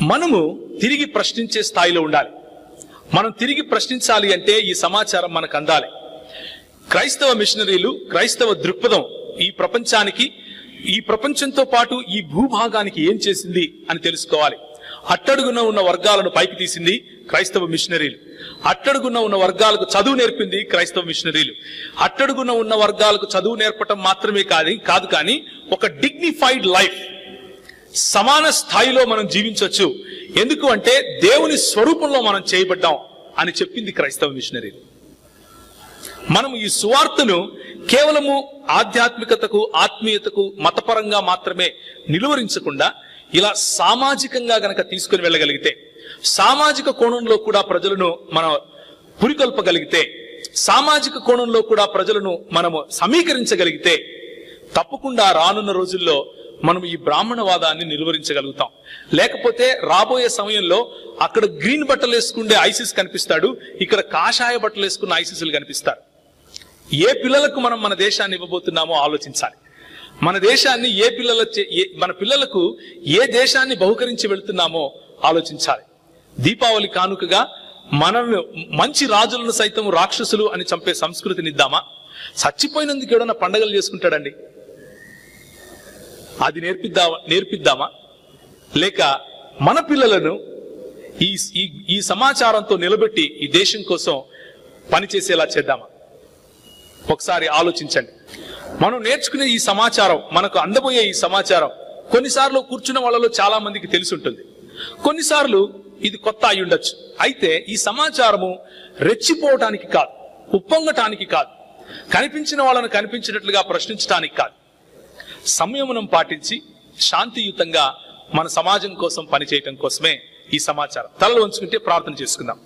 మనము తిరిగి ప్రశ్నించే స్థాయిలో ఉండాలి. మనం తిరిగి ప్రశ్నించాలి అంటే ఈ సమాచారం మనకు అందాలి. క్రైస్తవ మిషనరీలు, క్రైస్తవ దృక్పథం ఈ ప్రపంచానికి, ఈ ప్రపంచంతో పాటు ఈ భూభాగానికి ఏం చేసింది అని తెలుసుకోవాలి. అట్టడుగున ఉన్న వర్గాలను పైకి తీసింది క్రైస్తవ మిషనరీలు. అట్టడుగున ఉన్న వర్గాలకు చదువు నేర్పింది క్రైస్తవ మిషనరీలు. అట్టడుగున ఉన్న వర్గాలకు చదువు నేర్పటం మాత్రమే కాదు కానీ ఒక డిగ్నిఫైడ్ లైఫ్, సమాన స్థాయిలో మనం జీవించవచ్చు. ఎందుకు అంటే దేవుని స్వరూపంలో మనం చేయబడ్డాం అని చెప్పింది క్రైస్తవ మిషనరీలు. మనం ఈ సువార్తను కేవలము ఆధ్యాత్మికతకు, ఆత్మీయతకు, మతపరంగా మాత్రమే నిలువరించకుండా ఇలా సామాజికంగా గనక తీసుకుని వెళ్ళగలిగితే, సామాజిక కోణంలో కూడా ప్రజలను మనం పురికొల్పగలిగితే, సామాజిక కోణంలో కూడా ప్రజలను మనము సమీకరించగలిగితే తప్పకుండా రానున్న రోజుల్లో మనం ఈ బ్రాహ్మణవాదాన్ని నిలువరించగలుగుతాం. లేకపోతే రాబోయే సమయంలో అక్కడ గ్రీన్ బట్టలు వేసుకుండే ఐసిస్ కనిపిస్తాడు, ఇక్కడ కాషాయ బట్టలు వేసుకున్న ఐసిస్లు కనిపిస్తారు. ఏ పిల్లలకు మనం మన దేశాన్ని ఇవ్వబోతున్నామో ఆలోచించాలి. మన దేశాన్ని మన పిల్లలకు ఏ దేశాన్ని బహుకరించి వెళుతున్నామో ఆలోచించాలి. దీపావళి కానుకగా మనల్ని మంచి రాజులను సైతం రాక్షసులు అని చంపే సంస్కృతిని ఇద్దామా? చచ్చిపోయినందుకు ఏడన్నా పండగలు చేసుకుంటాడండి, అది నేర్పిద్దామా? లేక మన పిల్లలను ఈ సమాచారంతో నిలబెట్టి ఈ దేశం కోసం పనిచేసేలా చేద్దామా? ఒకసారి ఆలోచించండి. మనం నేర్చుకునే ఈ సమాచారం, మనకు అందబోయే ఈ సమాచారం కొన్నిసార్లు కూర్చున్న వాళ్ళలో చాలా మందికి తెలిసి ఉంటుంది, కొన్నిసార్లు ఇది కొత్త అయి ఉండొచ్చు. అయితే ఈ సమాచారము రెచ్చిపోవటానికి కాదు, ఉప్పొంగటానికి కాదు, కనిపించిన వాళ్ళను కనిపించినట్లుగా ప్రశ్నించడానికి కాదు, సంయమనం పాటించి శాంతియుతంగా మన సమాజం కోసం పనిచేయటం కోసమే ఈ సమాచారం. తలలు వంచుకుంటే ప్రార్థన చేసుకుందాం.